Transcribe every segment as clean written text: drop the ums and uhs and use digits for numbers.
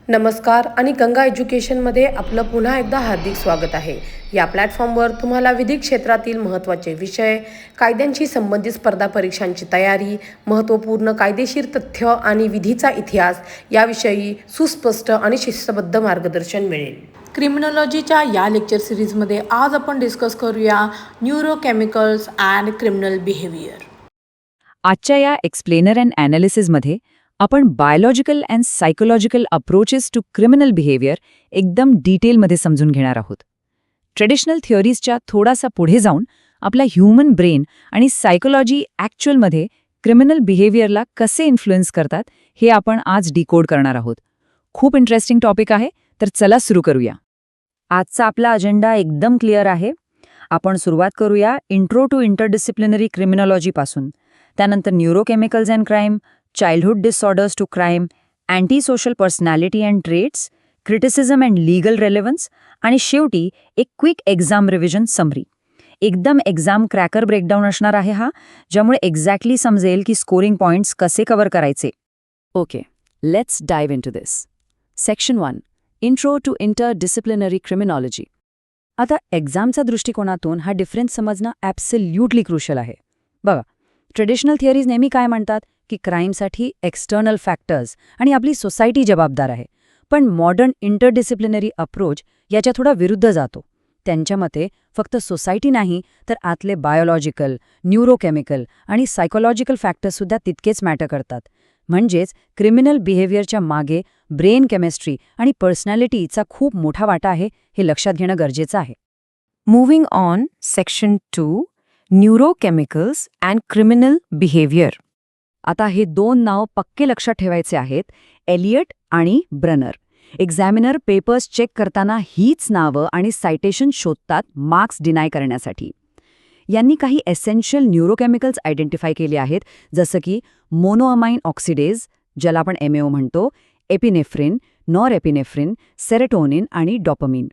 नमस्कार आणि गंगा एज्युकेशनमध्ये आपलं पुन्हा एकदा हार्दिक स्वागत आहे. या प्लॅटफॉर्मवर तुम्हाला विधिक क्षेत्रातील महत्त्वाचे विषय, कायद्यांशी संबंधित स्पर्धा परीक्षांची तयारी, महत्त्वपूर्ण कायदेशीर तथ्य आणि विधीचा इतिहास याविषयी सुस्पष्ट आणि शिस्तबद्ध मार्गदर्शन मिळेल. क्रिमिनॉलॉजीच्या या लेक्चर सिरीजमध्ये आज आपण डिस्कस करूया न्यूरोकेमिकल्स अँड क्रिमिनल बिहेवियर. आजच्या या एक्सप्लेनर अँड ॲनालिसिसमध्ये आपण biological and psychological approaches to criminal behaviour एकदम डिटेलमध्ये समजून घेणार आहोत. ट्रेडिशनल थिअरीजच्या थोडासा पुढे जाऊन आपला ह्यूमन ब्रेन आणि सायकोलॉजी ॲक्च्युअलमध्ये क्रिमिनल बिहेवियरला कसे इन्फ्लुएन्स करतात हे आपण आज डिकोड करणार आहोत. खूप इंटरेस्टिंग टॉपिक आहे, तर चला सुरू करूया. आजचा आपला अजेंडा एकदम क्लिअर आहे. आपण सुरुवात करूया इंट्रो टू इंटरडिसिप्लिनरी क्रिमिनॉलॉजीपासून, त्यानंतर neurochemicals and crime, childhood disorders to crime, anti social personality and traits, criticism and legal relevance आणि शेवटी एक क्विक एक्झाम रिव्हिजन समरी. एकदम एक्झाम क्रॅकर ब्रेकडाऊन असणार आहे हा, ज्यामुळे एक्झॅक्टली समजेल की स्कोरिंग पॉइंट्स कसे कव्हर करायचे. Okay, let's dive into this. Section 1, intro to interdisciplinary criminology. आता एक्झामच्या दृष्टिकोनातून हा डिफरन्स समजणं ॲब्सोल्युटली क्रुशियल आहे. बघा, ट्रेडिशनल थिअरीज नेहमी काय म्हणतात की क्राईमसाठी एक्सटर्नल फॅक्टर्स आणि आपली सोसायटी जबाबदार आहे, पण मॉडर्न इंटरडिसिप्लिनरी अप्रोच याच्या थोडा विरुद्ध जातो. त्यांच्या मते फक्त सोसायटी नाही, तर आतले बायोलॉजिकल, न्यूरोकेमिकल आणि सायकोलॉजिकल फॅक्टर्ससुद्धा तितकेच मॅटर करतात. म्हणजेच क्रिमिनल बिहेवियरच्या मागे ब्रेन केमिस्ट्री आणि पर्सनॅलिटीचा खूप मोठा वाटा आहे, हे लक्षात घेणं गरजेचं आहे. Moving on, section 2, neurochemicals and criminal behaviour. आता हे दोन नाव पक्के लक्षात ठेवायचे आहेत, एलियट आणि ब्रनर. एक्झामिनर पेपर्स चेक करताना हीच नावं आणि सायटेशन शोधतात मार्क्स डिनाय करण्यासाठी. यांनी काही एसेन्शियल न्यूरोकेमिकल्स आयडेंटिफाय केले आहेत, जसं की मोनोअमाइन ऑक्सिडेज, ज्याला आपण MAO म्हणतो, एपिनेफ्रिन, नॉरएपिनेफ्रिन, सेरोटोनिन आणि डोपामिन.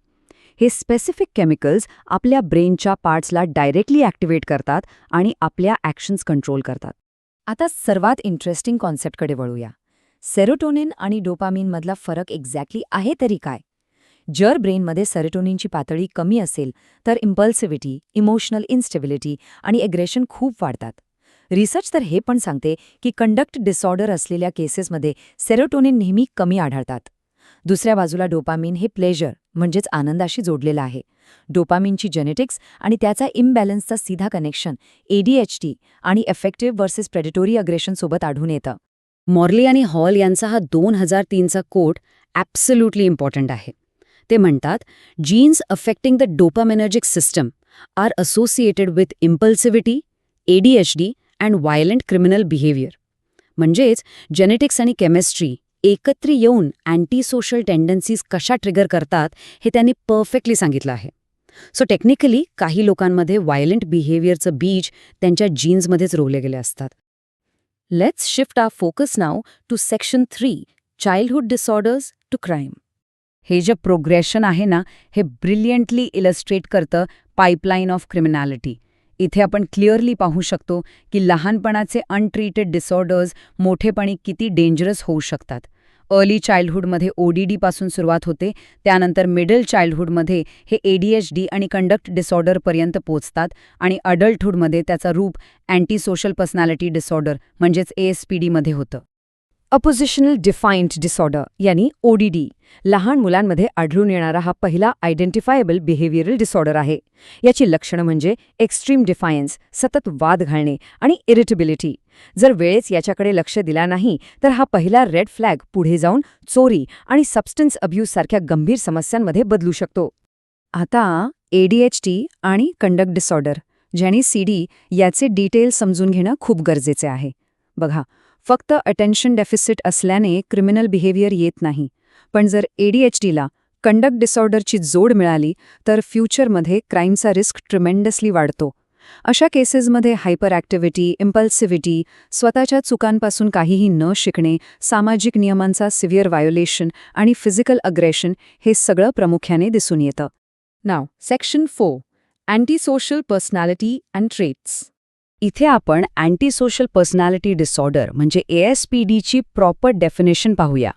हे स्पेसिफिक केमिकल्स आपल्या ब्रेनच्या पार्ट्सला डायरेक्टली ॲक्टिवेट करतात आणि आपल्या ॲक्शन्स कंट्रोल करतात. आता सर्वात इंटरेस्टिंग कॉन्सेप्टकडे वळूया. सेरोटोनिन आणि डोपामिनमधला फरक एक्झॅक्टली आहे तरी काय? जर ब्रेनमध्ये सेरोटोनिनची पातळी कमी असेल तर इम्पल्सिव्हिटी, इमोशनल इन्स्टेबिलिटी आणि एग्रेशन खूप वाढतात. रिसर्च तर हे पण सांगते की कंडक्ट डिसऑर्डर असलेल्या केसेसमध्ये सेरोटोनिन नेहमी कमी आढळतात. दुसऱ्या बाजूला डोपामिन हे प्लेजर म्हणजेच आनंदाशी जोडलेलं आहे. डोपामिनची जेनेटिक्स आणि त्याचा इम्बॅलन्सचा सीधा कनेक्शन ADHD आणि एफेक्टिव्ह वर्सेस प्रेडेटोरी अग्रेशनसोबत आढळून येतं. मॉर्ली आणि हॉल यांचा हा 2003चा कोट ॲब्सोल्युटली इम्पॉर्टंट आहे. ते म्हणतात, genes affecting the dopaminergic system are associated with impulsivity, ADHD and violent criminal behaviour. म्हणजेच जेनेटिक्स आणि केमिस्ट्री एकत्र येऊन अँटी सोशल टेंडन्सीज कशा ट्रिगर करतात हे त्यांनी परफेक्टली सांगितलं आहे. सो टेक्निकली काही लोकांमध्ये व्हायलंट बिहेवियरचं बीज त्यांच्या जीन्समध्येच रोवले गेले असतात. Let's shift our focus now to section 3, childhood disorders to crime. हे जे प्रोग्रेशन आहे ना, हे ब्रिलियंटली इलस्ट्रेट करतं पाईपलाईन ऑफ क्रिमिनॅलिटी. इथे आपण क्लिअरली पाहू शकतो की लहानपणाचे अनट्रीटेड डिसऑर्डर्स मोठेपणी किती डेंजरस होऊ शकतात. अर्ली चाइल्डहुडमध्ये ODD पासून सुरुवात होते, त्यानंतर मिडल चाइल्डहुडमध्ये हे ADHD आणि कंडक्ट डिसऑर्डरपर्यंत पोचतात आणि अडल्टहुडमध्ये त्याचा रूप अँटी सोशल पर्सनॅलिटी डिसऑर्डर म्हणजेच ASPD मध्ये होतं. अपोजिशनल डिफाईन्ड डिसऑर्डर यानी ODD लहान मुलांमध्ये आढळून येणारा हा पहिला आयडेंटिफायबल बिहेवियरल डिसऑर्डर आहे. याची लक्षणं म्हणजे एक्स्ट्रीम डिफायन्स, सतत वाद घालणे आणि इरिटेबिलिटी. जर वेळेस याच्याकडे लक्ष दिला नाही तर हा पहिला रेड फ्लॅग पुढे जाऊन चोरी आणि सबस्टन्स अब्यूजसारख्या गंभीर समस्यांमध्ये बदलू शकतो. आता ADHD आणि कंडक्ट डिसऑर्डर ज्याने CD याचे डिटेल्स समजून घेणं खूप गरजेचे आहे. बघा, फक्त अटेन्शन डेफिसिट असल्याने क्रिमिनल बिहेवियर येत नाही, पण जर ADHDला कंडक्ट डिसऑर्डरची जोड मिळाली तर फ्युचरमध्ये क्राईमचा रिस्क ट्रिमेंडसली वाढतो. अशा केसेसमध्ये हायपर ॲक्टिव्हिटी, इम्पल्सिव्हिटी, स्वतःच्या चुकांपासून काहीही न शिकणे, सामाजिक नियमांचा सिव्हिअर व्हायोलेशन आणि फिजिकल अग्रेशन हे सगळं प्रामुख्याने दिसून येतं. Now section 4, anti social personality and traits. इथे आपण अँटी सोशल पर्सनॅलिटी डिसऑर्डर म्हणजे ASPDची प्रॉपर डेफिनेशन पाहूया.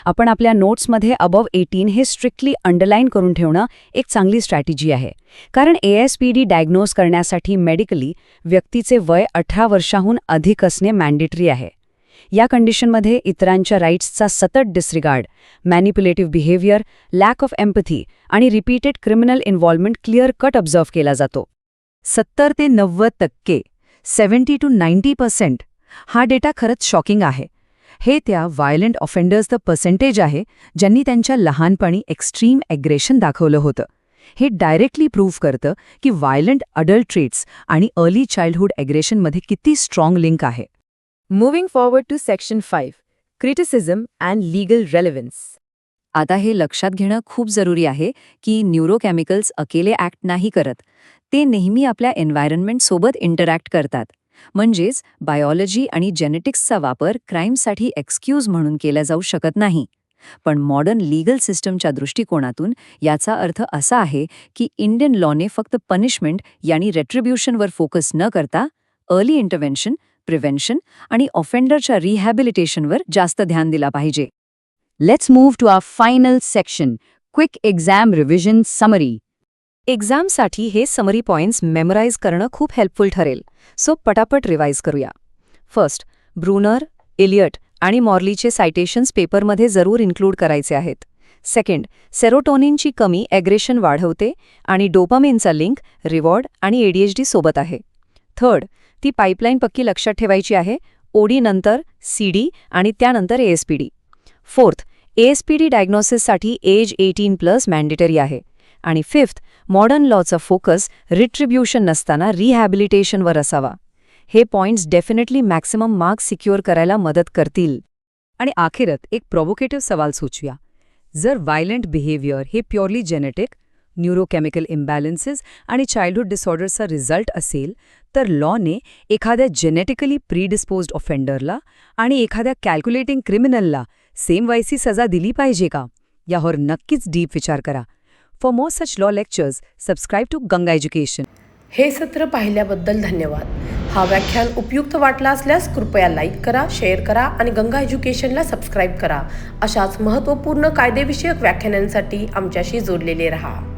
आपण आपल्या नोट्समध्ये अबव 18 हे स्ट्रिक्टली अंडरलाईन करून ठेवणं एक चांगली स्ट्रॅटेजी आहे. कारण ASPD डायग्नोज करण्यासाठी मेडिकली व्यक्तीचे वय 18 वर्षाहून अधिक असणे मॅन्डेटरी आहे. या कंडिशनमध्ये इतरांच्या राईट्सचा सतत disregard, manipulative behaviour, lack of empathy आणि repeated criminal involvement clear cut observe केला जातो. 70 ते 90%, 70 to 90%, हा डेटा खरंच शॉकिंग आहे. हे त्या व्हायलंट ऑफेंडर्सचं पर्सेंटेज आहे ज्यांनी त्यांच्या लहानपणी एक्स्ट्रीम ॲग्रेशन दाखवलं होतं. हे डायरेक्टली प्रूव्ह करतं की व्हायलंट अडल्ट ट्रेट्स आणि अर्ली चाइल्डहुड ॲग्रेशनमध्ये किती स्ट्रॉंग लिंक आहे. Moving forward to Section 5, Criticism and Legal Relevance. आता हे लक्षात घेणं खूप जरुरी आहे की न्यूरोकेमिकल्स अकेले ॲक्ट नाही करत. ते नेहमी आपल्या एन्व्हायरमेंटसोबत इंटरॅक्ट करतात. म्हणजेच बायोलॉजी आणि जेनेटिक्सचा वापर क्राईमसाठी एक्सक्यूज म्हणून केला जाऊ शकत नाही. पण मॉडर्न लीगल सिस्टमच्या दृष्टिकोनातून याचा अर्थ असा आहे की इंडियन लॉने फक्त पनिशमेंट यानी रेट्रिब्युशनवर फोकस न करता अर्ली इंटरव्हेन्शन, प्रिव्हेन्शन आणि ऑफेंडरच्या रिहॅबिलिटेशनवर जास्त ध्यान दिला पाहिजे. Let's move to our final section, quick exam revision summary. एक्झामसाठी हे समरी पॉइंट्स मेमोराइज करणं खूप हेल्पफुल ठरेल. सो पटापट रिवाइज करूया. फर्स्ट, ब्रूनर, इलियट आणि मॉर्लीचे सायटेशन्स पेपरमध्ये जरूर इन्क्लूड करायचे आहेत. सेकंड, सेरोटोनिनची कमी ॲग्रेशन वाढवते आणि डोपामिनचा लिंक रिवॉर्ड आणि ADHD सोबत आहे. थर्ड, ती पाईपलाईन पक्की लक्षात ठेवायची आहे. OD नंतर CD आणि त्यानंतर ASPD. फोर्थ, ASPD डायग्नोसिससाठी एज 18+ मॅन्डेटरी आहे. आणि फिफ्थ, मॉडर्न लॉचा फोकस रिट्रिब्युशन नसताना रिहॅबिलिटेशनवर असावा. हे points definitely maximum marks secure करायला मदत करतील. आणि आखिरात एक प्रोव्होकेटिव्ह सवाल सुचूया. जर व्हायलंट बिहेवियर हे प्युअरली जेनेटिक, न्यूरोकेमिकल इम्बॅलन्सेस आणि चाइल्डहुड डिसऑर्डर्सचा रिझल्ट असेल तर लॉने एखाद्या जेनेटिकली प्रीडिस्पोज्ड ऑफेंडरला आणि एखाद्या कॅल्क्युलेटिंग क्रिमिनलला सेम वयची सजा दिली पाहिजे का? यावर नक्कीच डीप विचार करा. For more such law lectures, subscribe to Ganga education. हे सत्र पाहिल्याबद्दल धन्यवाद. हा व्याख्यान उपयुक्त वाटला असल्यास कृपया लाईक करा, शेअर करा आणि गंगा एज्युकेशनला सबस्क्राईब करा. अशाच महत्त्वपूर्ण कायदेविषयक व्याख्यानांसाठी आमच्याशी जोडलेले रहा.